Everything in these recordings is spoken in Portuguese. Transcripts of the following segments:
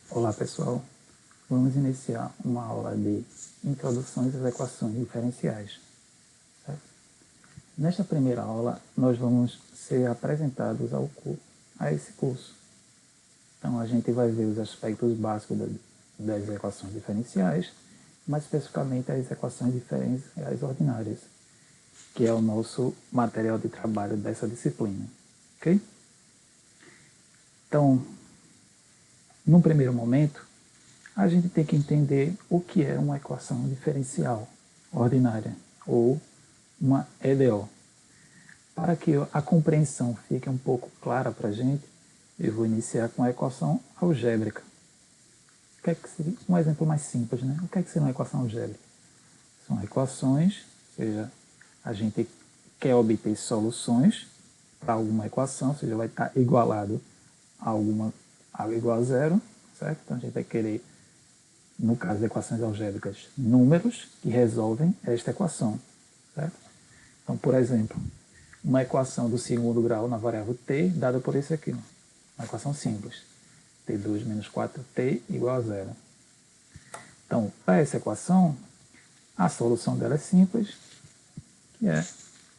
Olá pessoal, vamos iniciar uma aula de introduções às equações diferenciais. Certo? Nesta primeira aula, nós vamos ser apresentados a esse curso. Então, a gente vai ver os aspectos básicos das equações diferenciais, mais especificamente as equações diferenciais ordinárias, que é o nosso material de trabalho dessa disciplina. Ok? Então, num primeiro momento, a gente tem que entender o que é uma equação diferencial ordinária, ou uma EDO. Para que a compreensão fique um pouco clara para a gente, eu vou iniciar com a equação algébrica. Um exemplo mais simples, né? O que é que seria uma equação algébrica? São equações, ou seja, a gente quer obter soluções para alguma equação, ou seja, vai estar igualado a algo igual a zero, certo? Então a gente vai querer, no caso de equações algébricas, números que resolvem esta equação, certo? Então, por exemplo, uma equação do segundo grau na variável t, dada por isso aqui, uma equação simples, t2 menos 4t igual a zero. Então, para essa equação, a solução dela é simples, que é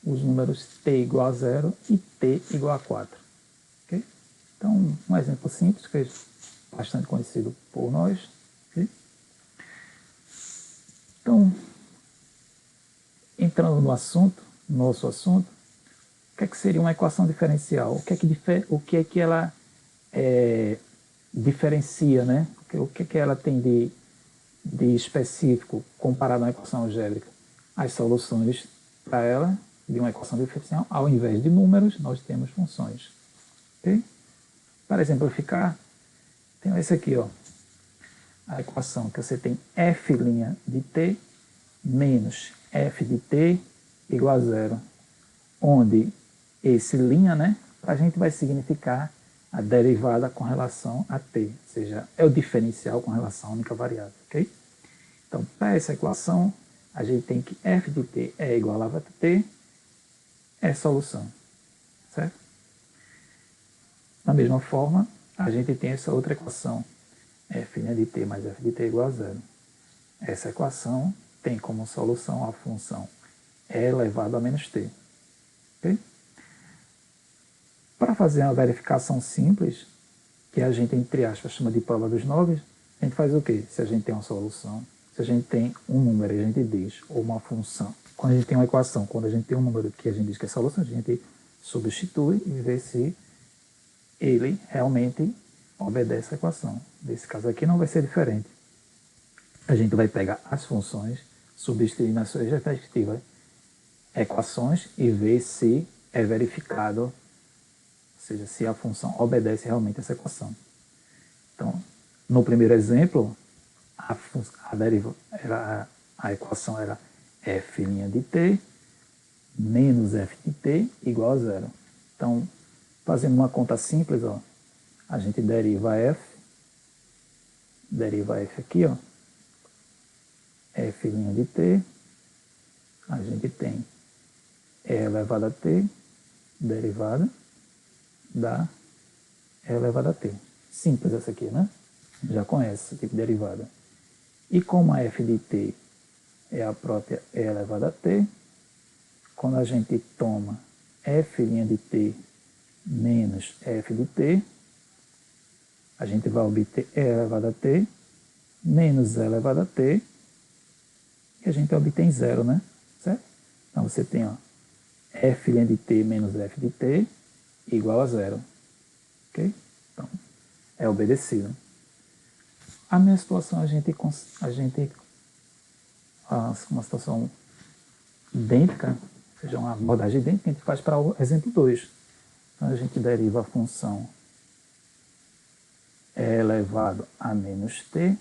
os números t igual a zero e t igual a 4. Okay? Então, um exemplo simples, que é bastante conhecido por nós. Okay? Então, entrando no assunto, nosso assunto, o que seria uma equação diferencial? O que é que ela diferencia, né? O que ela tem de específico comparado a uma equação algébrica? As soluções para ela, de uma equação diferencial, ao invés de números, nós temos funções. Okay? Para exemplificar, tem esse aqui, ó, a equação que você tem f' de t menos f de t igual a zero, onde esse linha, né, a gente vai significar a derivada com relação a t, ou seja, é o diferencial com relação à única variável, ok? Então, para essa equação, a gente tem que f de t é igual a t, é solução, certo? Da mesma forma, a gente tem essa outra equação, f de t mais f de t igual a zero. Essa equação tem como solução a função e elevado a menos t, ok? Para fazer uma verificação simples, que a gente, entre aspas, chama de prova dos nove, a gente faz o quê? Se a gente tem uma solução, se a gente tem um número, a gente diz, ou uma função. Quando a gente tem uma equação, quando a gente tem um número que a gente diz que é solução, a gente substitui e vê se ele realmente obedece a equação. Nesse caso aqui não vai ser diferente. A gente vai pegar as funções, substituir nas suas respectivas equações e ver se é verificado, ou seja, se a função obedece realmente a essa equação. Então, no primeiro exemplo, a equação era f' de t menos f de t igual a zero. Então, fazendo uma conta simples, ó, a gente deriva f aqui, ó, f' de t, a gente tem e elevado a t, derivada da e elevado a t. Simples essa aqui, né? Já conhece esse tipo de derivada. E como a f de t é a própria e elevado a t, quando a gente toma f' de t menos f de t, a gente vai obter e elevado a t menos e elevado a t, e a gente obtém zero, né? Certo? Então você tem, ó, f' de t menos f de t igual a zero. Ok? Então, é obedecido. A minha situação, uma situação idêntica, ou seja, uma abordagem idêntica, a gente faz para o exemplo 2. Então, a gente deriva a função e elevado a menos t.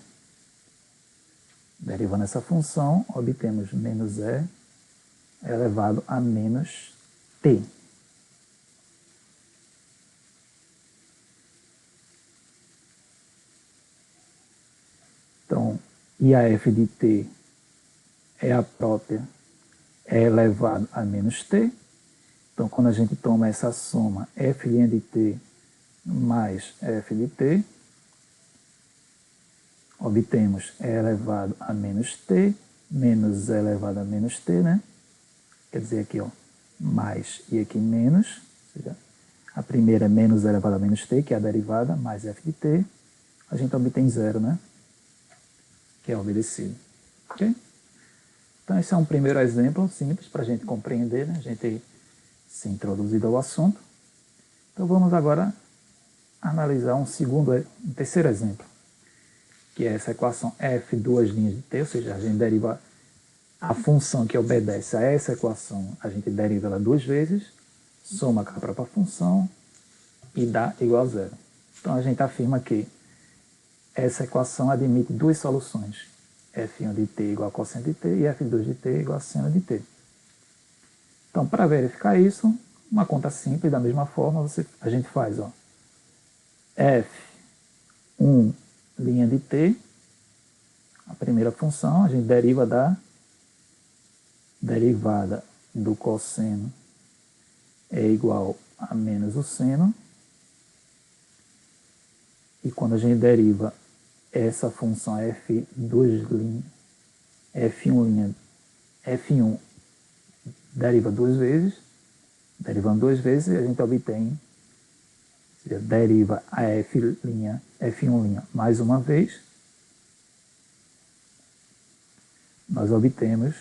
Derivando essa função, obtemos menos e elevado a menos t. Então, e a f de t é a própria e elevado a menos t. Então, quando a gente toma essa soma f' de t mais f de t, obtemos e elevado a menos t, menos e elevado a menos t, né? Quer dizer aqui, ó, mais e aqui menos, ou seja, a primeira é menos e elevado a menos t, que é a derivada, mais f de t, a gente obtém zero, né? Que é obedecido. Ok? Então esse é um primeiro exemplo simples para a gente compreender, né? A gente se introduzido ao assunto. Então vamos agora analisar um terceiro exemplo, que é essa equação f duas linhas de t, ou seja, a gente deriva a função que obedece a essa equação, a gente deriva ela duas vezes, soma com a própria função e dá igual a zero. Então a gente afirma que essa equação admite duas soluções, f1 de t igual a cosseno de t e f2 de t igual a seno de t. Então, para verificar isso, uma conta simples, da mesma forma, a gente faz ó, f1 linha de t, a primeira função, a gente deriva da derivada do cosseno é igual a menos o seno, e quando a gente deriva essa função f1 deriva duas vezes, derivando duas vezes a gente obtém, ou seja, deriva a f1' mais uma vez, nós obtemos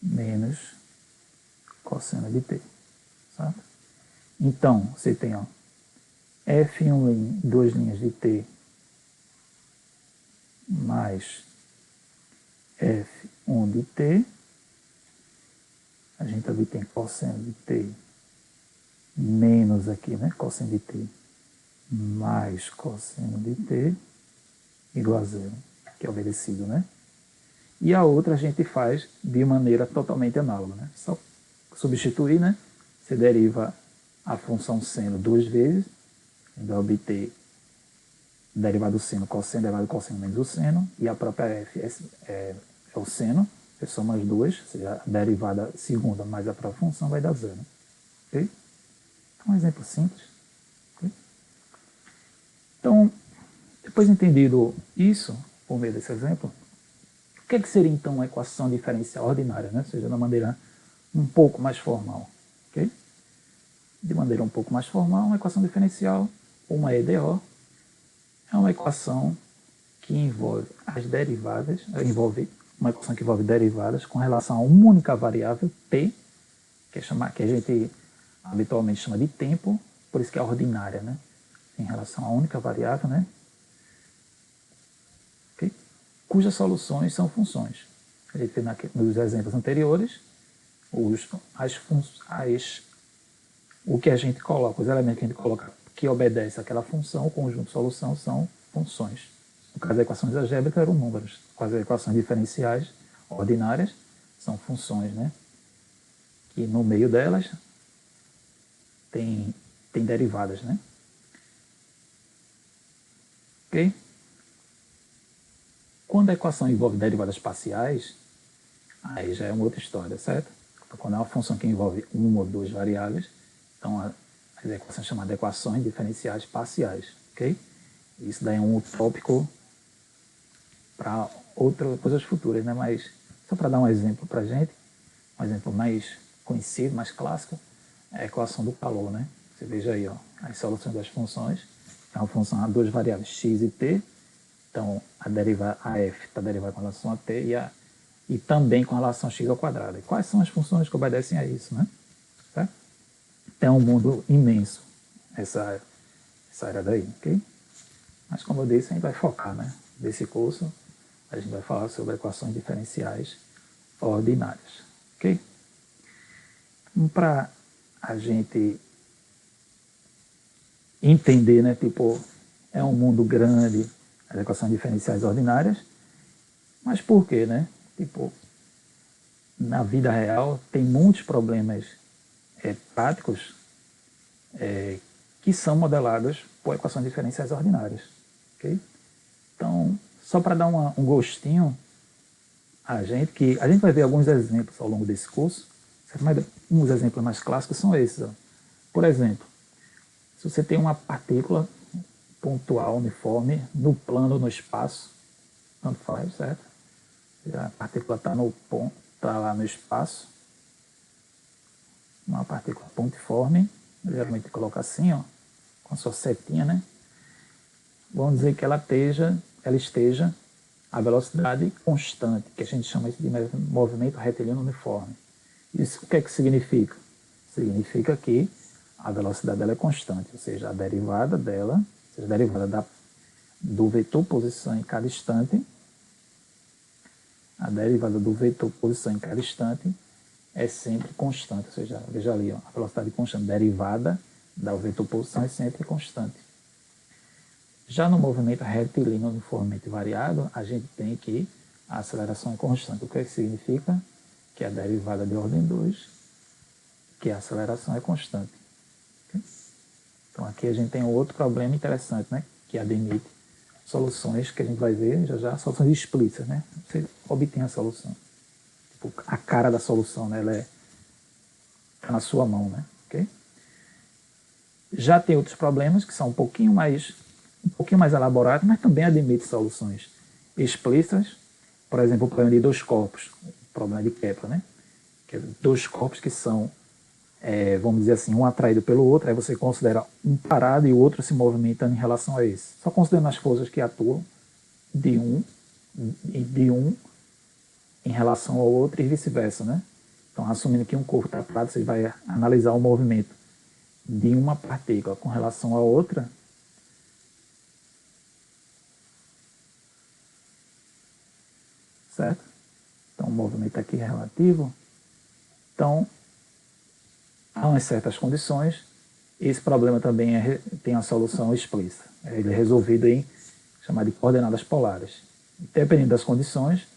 menos cosseno de t, certo? Então, você tem ó, f1', duas linhas de t, mais f1 de t, a gente obtém cosseno de t menos aqui, né, cosseno de t, mais cosseno de t, igual a zero, que é obedecido, né? E a outra a gente faz de maneira totalmente análoga, né? Só substituir, né? Você deriva a função seno duas vezes, vai obter derivado do seno, cosseno, derivado do cosseno menos o seno, e a própria f é o seno, você soma as duas, ou seja, a derivada segunda mais a própria função vai dar zero. Ok? Então, um exemplo simples. Okay? Então, depois entendido isso, por meio desse exemplo, o que seria então uma equação diferencial ordinária, né? Ou seja, de maneira um pouco mais formal. Okay? De maneira um pouco mais formal, uma equação diferencial, uma EDO, é uma equação que envolve as derivadas, uma equação que envolve derivadas com relação a uma única variável, t, que a gente habitualmente chama de tempo, por isso que é ordinária, né? Em relação a uma única variável, né? Okay? Cujas soluções são funções. A gente fez nos exemplos anteriores, o que a gente coloca, os elementos que a gente coloca que obedece àquela função, o conjunto de solução são funções. No caso das equações algébricas eram números. No caso das equações diferenciais ordinárias são funções, né? Que no meio delas tem derivadas, né? Ok? Quando a equação envolve derivadas parciais, aí já é uma outra história, certo? Então, quando é uma função que envolve uma ou duas variáveis, então as equações são chamadas de equações diferenciais parciais, ok? Isso daí é um tópico para outras coisas futuras, né? Mas só para dar um exemplo para a gente, um exemplo mais conhecido, mais clássico, é a equação do calor, né? Você veja aí, ó, as soluções das funções. É uma função a duas variáveis x e t. Então, a f está derivada com relação a t e também com relação a x ao quadrado. E quais são as funções que obedecem a isso, né? Tá? Tem um mundo imenso, essa área daí, ok? Mas, como eu disse, a gente vai focar, né? Nesse curso, a gente vai falar sobre equações diferenciais ordinárias, ok? Então, para a gente entender, né? Tipo, é um mundo grande, as equações diferenciais ordinárias, mas por quê, né? Tipo, na vida real tem muitos problemas práticos que são modelados por equações diferenciais ordinárias, ok? Então, só para dar um gostinho, a gente vai ver alguns exemplos ao longo desse curso, mas uns exemplos mais clássicos são esses. Ó. Por exemplo, se você tem uma partícula pontual, uniforme, no plano, no espaço, tanto faz, certo? A partícula está no ponto, está lá no espaço, uma partícula pontiforme, geralmente coloca assim, ó, com a sua setinha, né? Vamos dizer que ela esteja a velocidade constante, que a gente chama isso de movimento retilíneo uniforme. Isso o que é que significa? Significa que a velocidade dela é constante, ou seja, a derivada dela, ou seja, a derivada do vetor posição em cada instante, a derivada do vetor posição em cada instante é sempre constante, ou seja, veja ali, ó, a velocidade constante, derivada do vetor posição é sempre constante. Já no movimento retilíneo uniformemente variado, a gente tem que a aceleração é constante, o que significa que a derivada de ordem 2, que a aceleração é constante. Okay? Então aqui a gente tem outro problema interessante, né? Que admite soluções que a gente vai ver já soluções explícitas, né? Você obtém a solução. Tipo, a cara da solução, né? Ela está na sua mão, né? Okay? Já tem outros problemas que são um pouquinho mais elaborados, mas também admite soluções explícitas. Por exemplo, o problema de dois corpos, o problema de Kepler, né? Que é dois corpos que são, vamos dizer assim, um atraído pelo outro, aí você considera um parado e o outro se movimentando em relação a esse. Só considerando as forças que atuam de um em relação ao outro e vice-versa, né? Então, assumindo que um corpo está parado, você vai analisar o movimento de uma partícula com relação à outra. Certo? Então, o movimento aqui é relativo. Então, há umas certas condições. Esse problema também tem a solução explícita. Ele é resolvido em chamar de coordenadas polares. Dependendo das condições,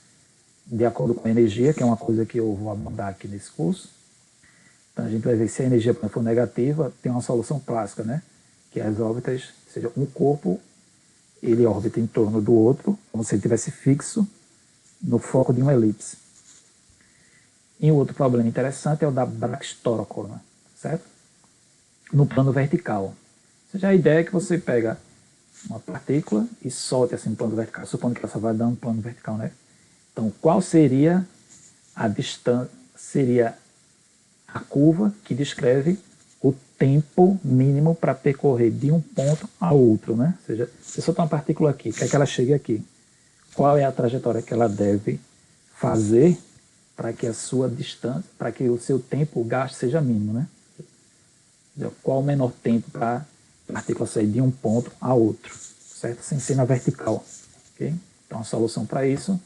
de acordo com a energia, que é uma coisa que eu vou abordar aqui nesse curso. Então, a gente vai ver se a energia for negativa, tem uma solução clássica, né? Que é as órbitas, ou seja, um corpo, ele orbita em torno do outro, como se ele estivesse fixo no foco de uma elipse. E um outro problema interessante é o da Bragg-Storacolma, certo? No plano vertical. Ou seja, a ideia é que você pega uma partícula e solte assim no plano vertical, supondo que ela só vai dando no plano vertical, né? Então, qual seria a distância, seria a curva que descreve o tempo mínimo para percorrer de um ponto a outro, né? Ou seja, se soltar uma partícula aqui, quer que ela chegue aqui, qual é a trajetória que ela deve fazer para que a sua distância, para que o seu tempo gasto seja mínimo, né? Qual o menor tempo para a partícula sair de um ponto a outro, certo? Sem ser na vertical, ok? Então a solução para isso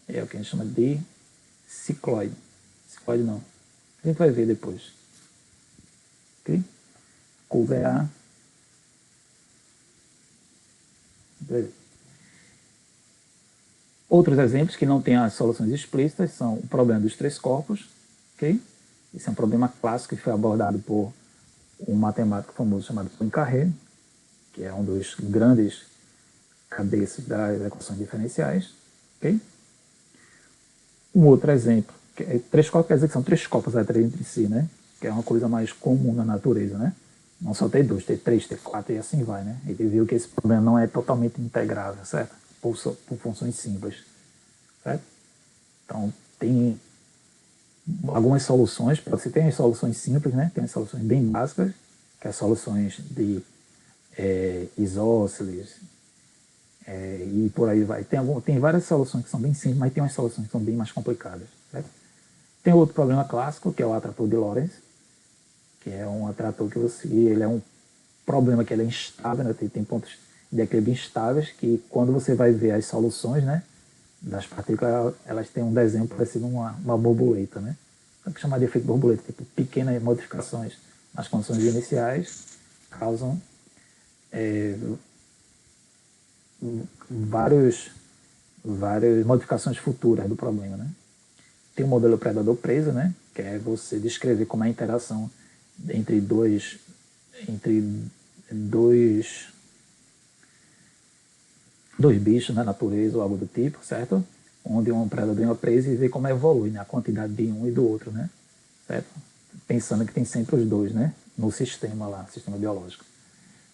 é o que a gente chama de cicloide. Cicloide não. A gente vai ver depois. Ok? Curva é A. Outros exemplos que não têm as soluções explícitas são o problema dos três corpos. Ok? Esse é um problema clássico que foi abordado por um matemático famoso chamado Poincaré, que é um dos grandes cabeças das equações diferenciais. Okay? Um outro exemplo, que é três corpos, quer dizer que são três corpos atraídos entre si, né? Que é uma coisa mais comum na natureza, né? Não só ter dois, ter três, ter quatro e assim vai, né? Ele viu que esse problema não é totalmente integrável, certo? Por funções simples, certo? Então, tem algumas soluções, você tem as soluções simples, né? Tem as soluções bem básicas, que é as soluções de isósceles, e por aí vai. Tem várias soluções que são bem simples, mas tem umas soluções que são bem mais complicadas, certo? Tem outro problema clássico, que é o atrator de Lorentz, que é um atrator que ele é um problema que ele é instável, né? Tem pontos de equilíbrio instáveis, que quando você vai ver as soluções, né, das partículas, elas têm um desenho parecido uma borboleta, né? Então, que chamar de efeito borboleta, tipo, pequenas modificações nas condições iniciais causam várias modificações futuras do problema, né? Tem o modelo predador-presa, né? Que é você descrever como é a interação entre dois bichos na natureza ou algo do tipo, certo? Onde um predador e uma presa e ver como evolui, né? A quantidade de um e do outro, né? Certo? Pensando que tem sempre os dois, né? No sistema lá, sistema biológico.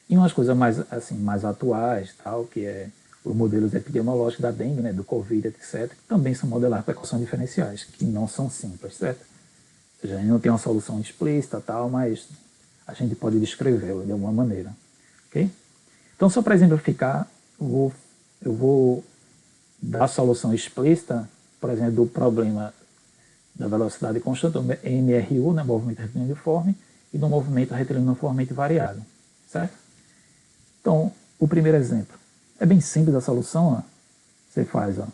E umas coisas mais, assim, mais atuais, tal, que é os modelos epidemiológicos da dengue, né, do Covid, etc., que também são modelados para equações diferenciais, que não são simples, certo? Ou seja, a gente não tem uma solução explícita, tal, mas a gente pode descrevê-la de alguma maneira, ok? Então, só para exemplificar, eu vou dar a solução explícita, por exemplo, do problema da velocidade constante, MRU, né, movimento retilíneo uniforme, e do movimento retilíneo uniformemente variado, certo? Então, o primeiro exemplo. É bem simples a solução, ó. Você faz, ó,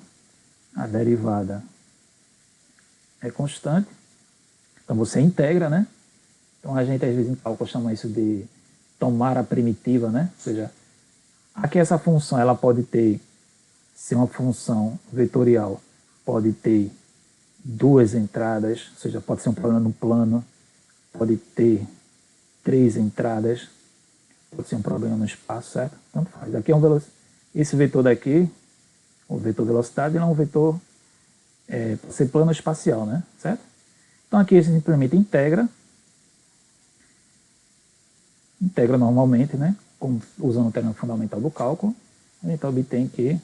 a derivada é constante, então você integra, né? Então a gente às vezes em cálculo chama isso de tomar a primitiva, né? Ou seja, aqui essa função ela pode ter, se uma função vetorial, pode ter duas entradas, ou seja, pode ser um problema no plano, pode ter três entradas, pode ser um problema no espaço, certo? Tanto faz. Aqui é esse vetor daqui, o vetor velocidade, ele é um vetor pode ser plano espacial, né? Certo? Então aqui a gente simplesmente integra normalmente, né? Usando o teorema fundamental do cálculo, a gente obtém que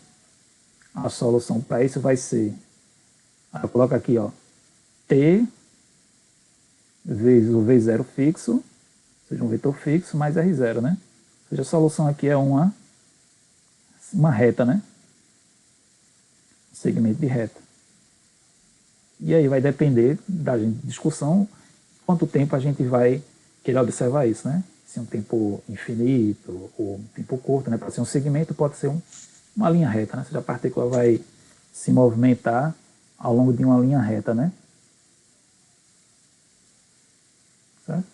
a solução para isso vai ser, eu coloco aqui, ó, t vezes o v0 fixo, ou seja, um vetor fixo, mais r0, né? Ou seja, a solução aqui é uma reta, né? Um segmento de reta. E aí vai depender da discussão quanto tempo a gente vai querer observar isso, né? Se é um tempo infinito ou um tempo curto, né? Pode ser um segmento, pode ser uma linha reta, né? Ou seja, a partícula vai se movimentar ao longo de uma linha reta, né? Certo?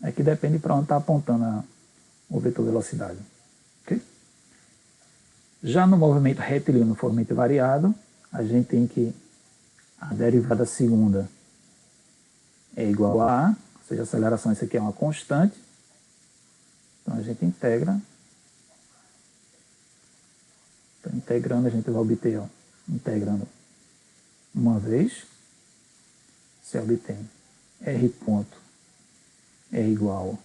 É que depende para onde está apontando o vetor velocidade. Okay? Já no movimento retilíneo uniformemente variado, a gente tem que a derivada segunda é igual a A, ou seja, a aceleração, isso aqui é uma constante. Então a gente integra. Então, integrando, a gente vai obter, ó, integrando uma vez, você obtém R ponto é igual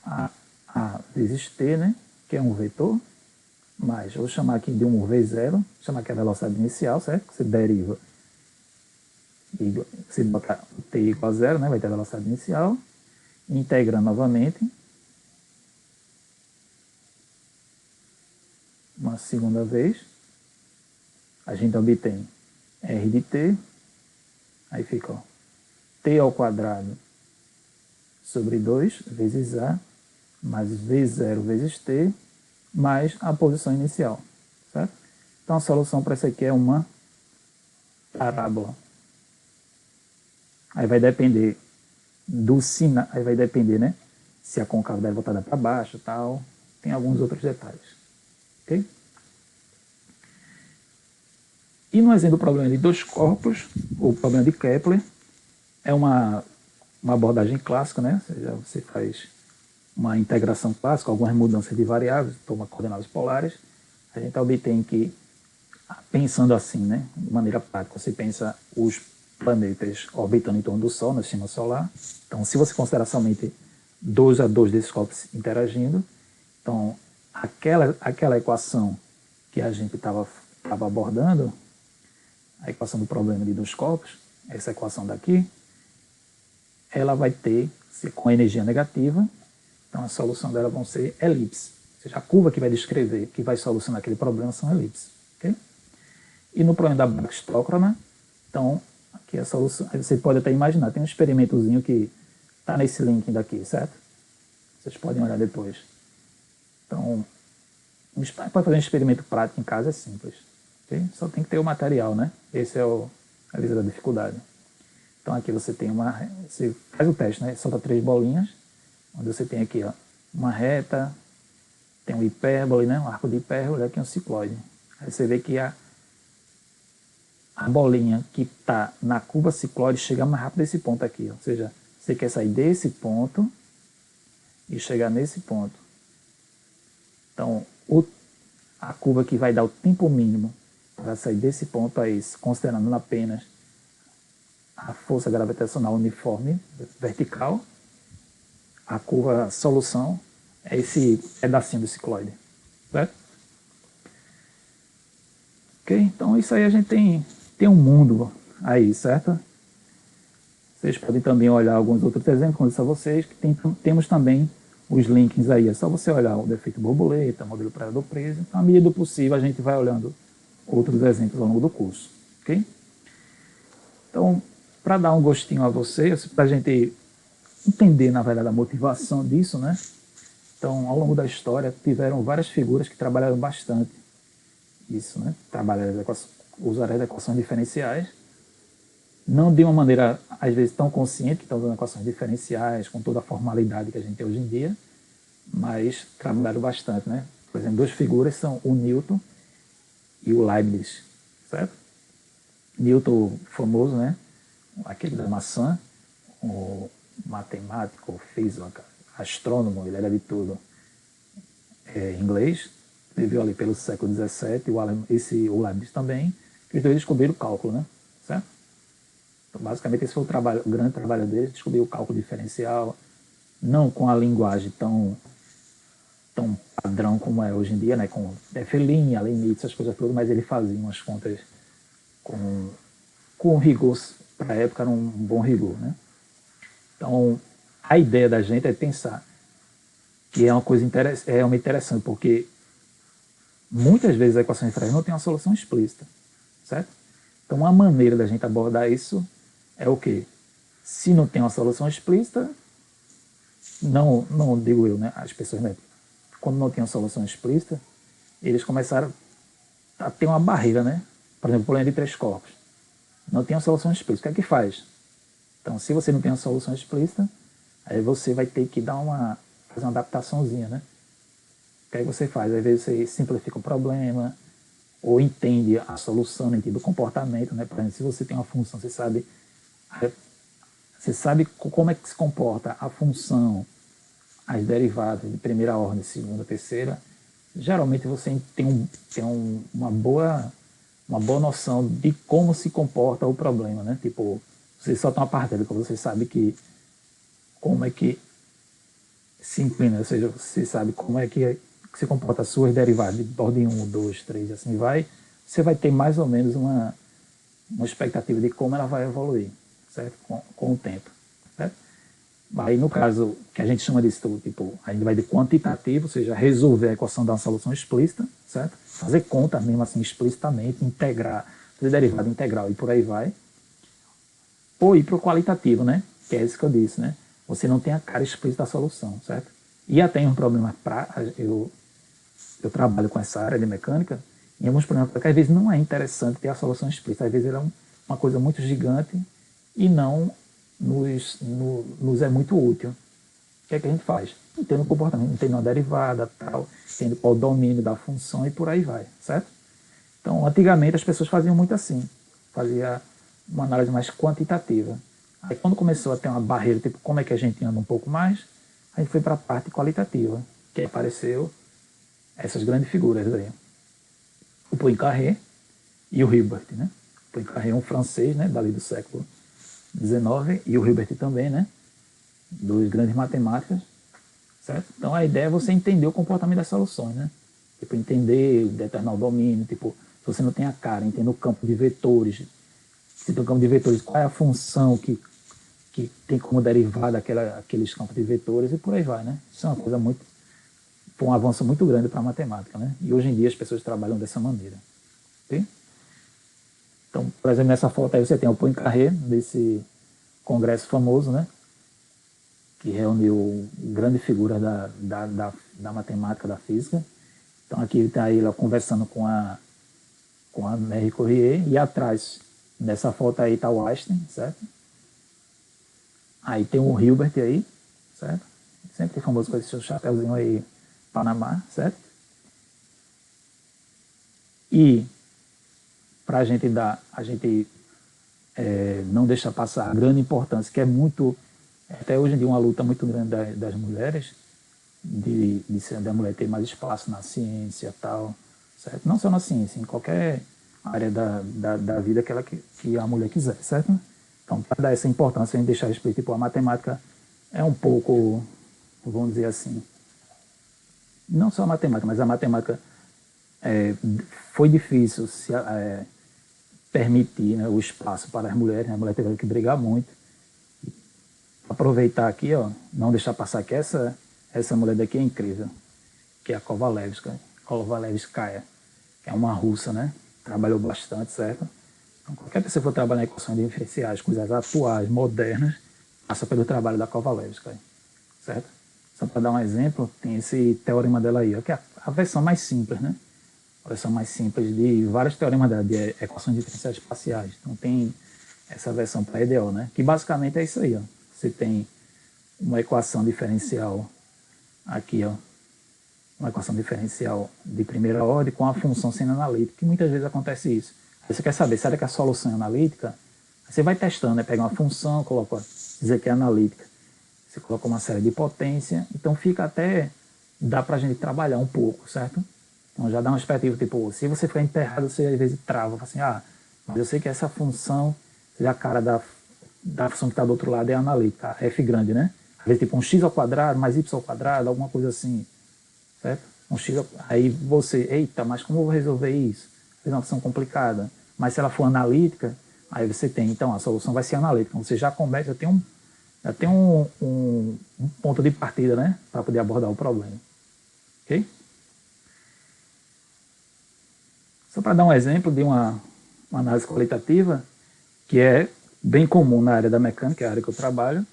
a A vezes T, né, que é um vetor, mais, eu vou chamar aqui de um V0, chamar aqui a velocidade inicial, certo? Você deriva, você bota T igual a zero, né, vai ter a velocidade inicial, integra novamente, uma segunda vez, a gente obtém R de T, aí fica, ó, T ao quadrado sobre 2 vezes A, mais V0 vezes T, mais a posição inicial, certo? Então a solução para isso aqui é uma parábola. Aí vai depender do sinal, aí vai depender, né? Se a concavidade é voltada para baixo, tal, tem alguns outros detalhes, ok? E no exemplo do problema de dois corpos, o problema de Kepler é uma abordagem clássica, né? Ou seja, você faz uma integração clássica, algumas mudanças de variáveis, toma coordenadas polares, a gente obtém que, pensando assim, né, de maneira prática, você pensa os planetas orbitando em torno do Sol, no sistema solar. Então, se você considerar somente 2 a 2 desses corpos interagindo, então, aquela equação que a gente estava abordando, a equação do problema de dois corpos, essa equação daqui, ela vai ter, com energia negativa, então a solução dela vão ser elipses. Ou seja, a curva que vai descrever, que vai solucionar aquele problema são elipses. Okay? E no problema da Bragg-Stockroner, então, aqui a solução, você pode até imaginar, tem um experimentozinho que está nesse link daqui, certo? Vocês podem olhar depois. Então, pode fazer um experimento prático em casa, é simples. Okay? Só tem que ter o material, né? Esse é a lista da dificuldade. Então aqui você tem você faz o teste, né? Solta 3 bolinhas, onde você tem aqui, ó, uma reta, tem um hipérbole, né? Um arco de hipérbole, aqui um cicloide. Aí você vê que a bolinha que está na curva cicloide chega mais rápido desse ponto aqui, ó. Ou seja, você quer sair desse ponto e chegar nesse ponto. Então, a curva que vai dar o tempo mínimo para sair desse ponto a esse, considerando apenas a força gravitacional uniforme vertical, a curva solução é esse pedacinho do cicloide, certo? Ok? Então isso aí a gente tem um mundo aí, certo? Vocês podem também olhar alguns outros exemplos, como eu disse a vocês, que temos também os links aí. É só você olhar o defeito borboleta, modelo predador preso. Então, à medida do possível, a gente vai olhando outros exemplos ao longo do curso. Ok? Então, para dar um gostinho a vocês, para a gente entender, na verdade, a motivação disso, né? Então, ao longo da história, tiveram várias figuras que trabalharam bastante isso, né? Usaram as equações diferenciais, não de uma maneira, às vezes, tão consciente, que estão usando equações diferenciais, com toda a formalidade que a gente tem hoje em dia, mas trabalharam bastante, né? Por exemplo, duas figuras são o Newton e o Leibniz, certo? Newton, famoso, né? Aquele da maçã, o matemático, físico, astrônomo, ele era de tudo inglês, viveu ali pelo século XVII, o Leibniz também, que os dois descobriram o cálculo, né? Certo? Então, basicamente, esse foi o grande trabalho deles, descobrir o cálculo diferencial, não com a linguagem tão padrão como é hoje em dia, né? Com linha, limites, essas coisas todas, mas ele fazia umas contas com rigor, para a época era um bom rigor, né? Então, a ideia da gente é pensar que é uma coisa realmente interessante, porque muitas vezes a equação diferencial não tem uma solução explícita, certo? Então, uma maneira da gente abordar isso é o quê? Se não tem uma solução explícita, não digo eu, né? As pessoas, né? Quando não tem uma solução explícita, eles começaram a ter uma barreira, né? Por exemplo, o problema de três corpos. Não tem uma solução explícita. O que é que faz? Então, se você não tem uma solução explícita, aí você vai ter que fazer uma adaptações, né? O que é que você faz? Às vezes você simplifica o problema, ou entende a solução, entende o comportamento, né? Por exemplo, se você tem uma função, você sabe como é que se comporta a função, as derivadas de primeira ordem, segunda, terceira. Geralmente você tem uma boa noção de como se comporta o problema, né? Tipo, você só tem uma parte dele, você sabe que como é que se inclina, ou seja, você sabe como é que se comporta as suas derivadas de ordem 1, 2, 3, assim vai, você vai ter mais ou menos uma expectativa de como ela vai evoluir, certo? Com o tempo, certo? Aí, no caso, que a gente chama disso, tipo, a gente vai de quantitativo, ou seja, resolver a equação da uma solução explícita, certo? Fazer conta mesmo assim explicitamente, integrar, fazer derivada integral e por aí vai. Ou ir para o qualitativo, né? Que é isso que eu disse, né? Você não tem a cara explícita da solução, certo? E até em um problema eu trabalho com essa área de mecânica, em alguns problemas que às vezes não é interessante ter a solução explícita, às vezes ela é uma coisa muito gigante e não nos é muito útil. O que é que a gente faz? Entende o comportamento, entende uma derivada, tal, entende qual o domínio da função e por aí vai, certo? Então, antigamente as pessoas faziam muito assim, fazia uma análise mais quantitativa. Aí quando começou a ter uma barreira, tipo, como é que a gente anda um pouco mais, a gente foi para a parte qualitativa, que aí apareceu essas grandes figuras aí. O Poincaré e o Hilbert, né? O Poincaré é um francês, né, dali do século XIX, e o Hilbert também, né, dos grandes matemáticos, certo? Então a ideia é você entender o comportamento das soluções, né? Tipo, entender, determinar o domínio, tipo, se você não tem a cara, entender o campo de vetores, se tem o campo de vetores, qual é a função que tem como derivada aqueles campos de vetores e por aí vai, né? Isso é uma coisa foi um avanço muito grande para a matemática, né? E hoje em dia as pessoas trabalham dessa maneira. Okay? Então, por exemplo, nessa foto aí você tem o Poincaré, desse congresso famoso, né? Que reuniu grandes figuras da matemática, da física. Então aqui está ele conversando com a Marie Curie, e atrás nessa foto aí está o Einstein, certo? Aí tem o Hilbert aí, certo? Sempre famoso com esse seu chapéuzinho aí, Panamá, certo? E para a gente não deixar passar a grande importância, que é muito, até hoje em dia, uma luta muito grande das mulheres, da mulher ter mais espaço na ciência e tal, certo? Não só na ciência, em qualquer área da vida que a mulher quiser, certo? Então, para dar essa importância, a gente deixar explícito, tipo, a matemática é um pouco, vamos dizer assim, não só a matemática, mas a matemática foi difícil permitir, né, o espaço para as mulheres, né? A mulher teve que brigar muito. Aproveitar aqui, ó, não deixar passar que essa mulher daqui é incrível, que é a Kovalevskaya, que é uma russa, né? Trabalhou bastante, certo? Então, qualquer pessoa que for trabalhar em equações diferenciais, coisas atuais, modernas, passa pelo trabalho da Kovalevskaya, certo? Só para dar um exemplo, tem esse teorema dela aí, ó, que é a versão mais simples, né? A versão mais simples de vários teoremas dela, de equações diferenciais espaciais. Então tem essa versão para EDO, né? Que basicamente é isso aí, ó. Você tem uma equação diferencial aqui, ó, uma equação diferencial de primeira ordem com a função sendo analítica, que muitas vezes acontece isso. Aí você quer saber, será que a solução é analítica? Você vai testando, né? Pega uma função, coloca, dizer que é analítica. Você coloca uma série de potência, então fica até, dá pra gente trabalhar um pouco, certo? Então já dá uma perspectiva, tipo, se você ficar enterrado, você às vezes trava, assim, mas eu sei que essa função, a cara da função que está do outro lado é analítica, F grande, né? Às vezes tipo um x ao quadrado mais y ao quadrado, alguma coisa assim, certo? Aí você, eita, mas como eu vou resolver isso? É uma função complicada. Mas se ela for analítica, aí você tem, então a solução vai ser analítica. Então você já começa, já tem um ponto de partida, né? Para poder abordar o problema. Ok? Só para dar um exemplo de uma análise qualitativa, que é bem comum na área da mecânica, que é a área que eu trabalho,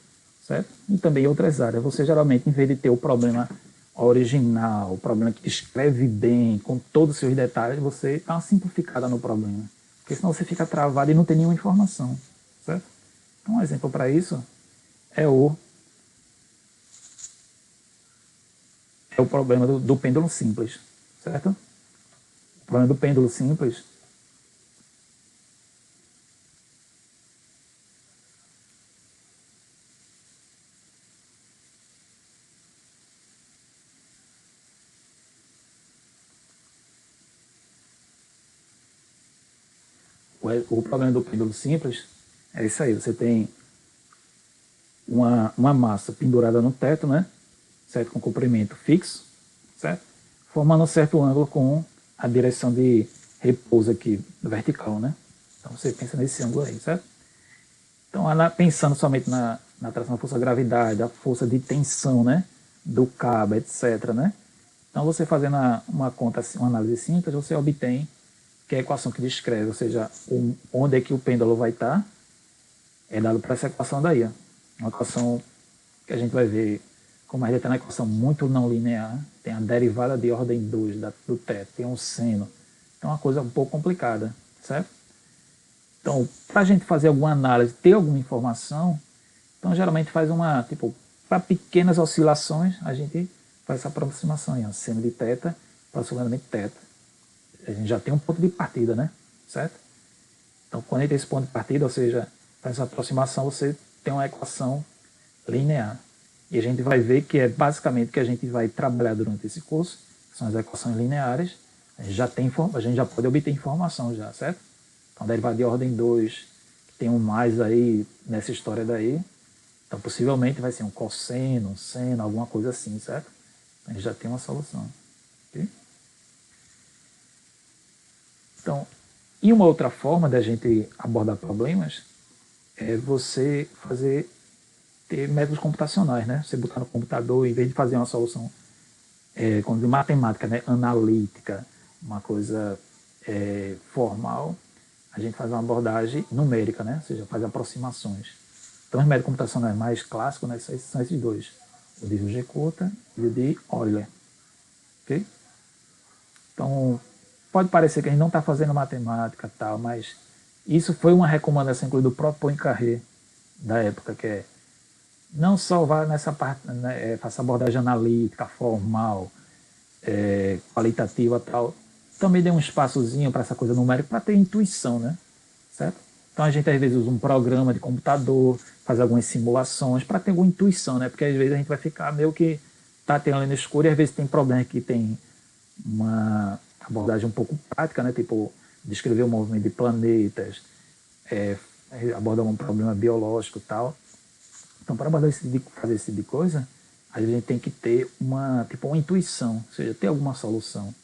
certo? E também em outras áreas. Você geralmente, em vez de ter o problema original, o problema que descreve bem, com todos os seus detalhes, você dá uma simplificada no problema. Porque senão você fica travado e não tem nenhuma informação, certo? Então, um exemplo para isso é o problema do pêndulo simples, certo? O problema do pêndulo simples o problema do pêndulo simples é isso aí. Você tem uma massa pendurada no teto, né? Certo? Com comprimento fixo, certo? Formando um certo ângulo com a direção de repouso aqui vertical, né? Então você pensa nesse ângulo aí, certo? Então, pensando somente na atração da força da gravidade, a força de tensão, né? Do cabo, etc, né? Então, você fazendo uma conta, uma análise simples, você obtém que a equação que descreve, ou seja, onde é que o pêndulo vai estar, é dado para essa equação daí. Ó. Uma equação que a gente vai ver, como a gente está na equação muito não linear, tem a derivada de ordem 2 do teto, tem um seno. Então é uma coisa um pouco complicada, certo? Então, para a gente fazer alguma análise, ter alguma informação, então geralmente faz para pequenas oscilações, a gente faz essa aproximação aí, ó, seno de θ, aproximadamente θ. A gente já tem um ponto de partida, né? Certo? Então, quando a gente tem esse ponto de partida, ou seja, para essa aproximação, você tem uma equação linear. E a gente vai ver que é basicamente o que a gente vai trabalhar durante esse curso, que são as equações lineares. A gente já pode obter informação já, certo? Então, derivada de ordem 2, que tem um mais aí nessa história daí. Então, possivelmente vai ser um cosseno, um seno, alguma coisa assim, certo? A gente já tem uma solução. Okay? Então, e uma outra forma da gente abordar problemas é você ter métodos computacionais, né? Você botar no computador, em vez de fazer uma solução de matemática, né, analítica, uma coisa formal, a gente faz uma abordagem numérica, né? Ou seja, faz aproximações. Então, os métodos computacionais mais clássicos, né, são esses dois, o de Hughes-Cotta e o de Euler. Ok? Então, pode parecer que a gente não está fazendo matemática tal, mas isso foi uma recomendação, inclusive, do próprio Poincaré, da época, que é não só vá nessa parte, né, faça abordagem analítica, formal, qualitativa tal, também dê um espaçozinho para essa coisa numérica para ter intuição, né? Certo? Então a gente às vezes usa um programa de computador, faz algumas simulações para ter alguma intuição, né? Porque às vezes a gente vai ficar meio que tateando no escuro e às vezes tem problema que tem uma abordagem um pouco prática, né? Tipo, descrever o movimento de planetas, abordar um problema biológico e tal. Então, para abordar fazer esse tipo de coisa, a gente tem que ter uma intuição, ou seja, ter alguma solução.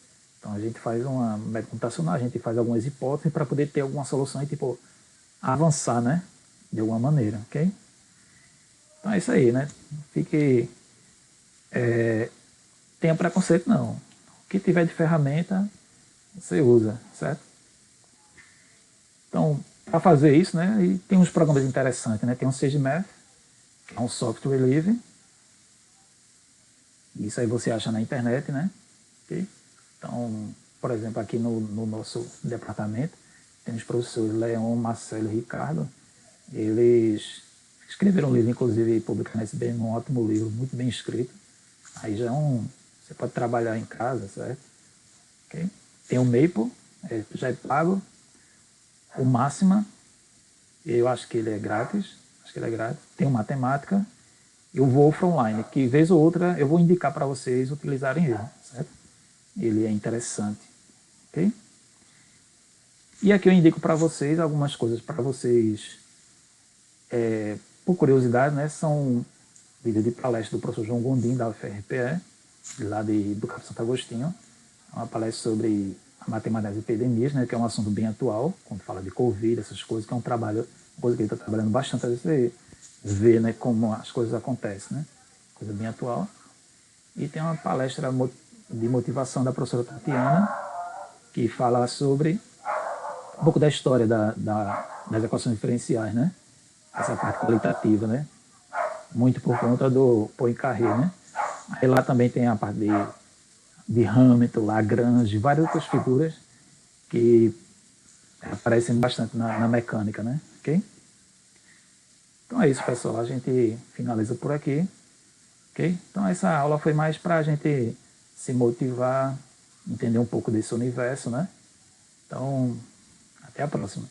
Então a gente faz uma método computacional, a gente faz algumas hipóteses para poder ter alguma solução e tipo avançar, né? De alguma maneira, ok? Então é isso aí, né? Fique tenha preconceito não. O que tiver de ferramenta você usa, certo? Então para fazer isso, né? E tem uns programas interessantes, né? Tem um SageMath, que é um software livre. Isso aí você acha na internet, né? Okay? Então, por exemplo, aqui no nosso departamento, tem os professores Leon, Marcelo e Ricardo. Eles escreveram um livro, inclusive, publicaram na SBN, um ótimo livro, muito bem escrito. Aí já é você pode trabalhar em casa, certo? Okay? Tem o Maple, já é pago. O Máxima, eu acho que ele é grátis. Acho que ele é grátis. Tem o Matemática e o Wolf Online, que vez ou outra eu vou indicar para vocês utilizarem ele, certo? Ele é interessante, ok? E aqui eu indico para vocês algumas coisas para vocês, por curiosidade, né? São vídeos de palestra do professor João Gondim, da UFRPE, lá do Cabo Santo Agostinho. É uma palestra sobre a matemática das epidemias, né? Que é um assunto bem atual, quando fala de Covid, essas coisas, que é um trabalho, coisa que ele está trabalhando bastante, às vezes você vê, né, como as coisas acontecem, né? Coisa bem atual. E tem uma palestra de motivação da professora Tatiana, que fala sobre um pouco da história das equações diferenciais, né? Essa parte qualitativa, né? Muito por conta do Poincaré, né? Aí lá também tem a parte de Hamilton, Lagrange, várias outras figuras que aparecem bastante na mecânica, né? Ok? Então é isso, pessoal. A gente finaliza por aqui. Ok? Então essa aula foi mais para a gente se motivar, entender um pouco desse universo, né? Então, até a próxima.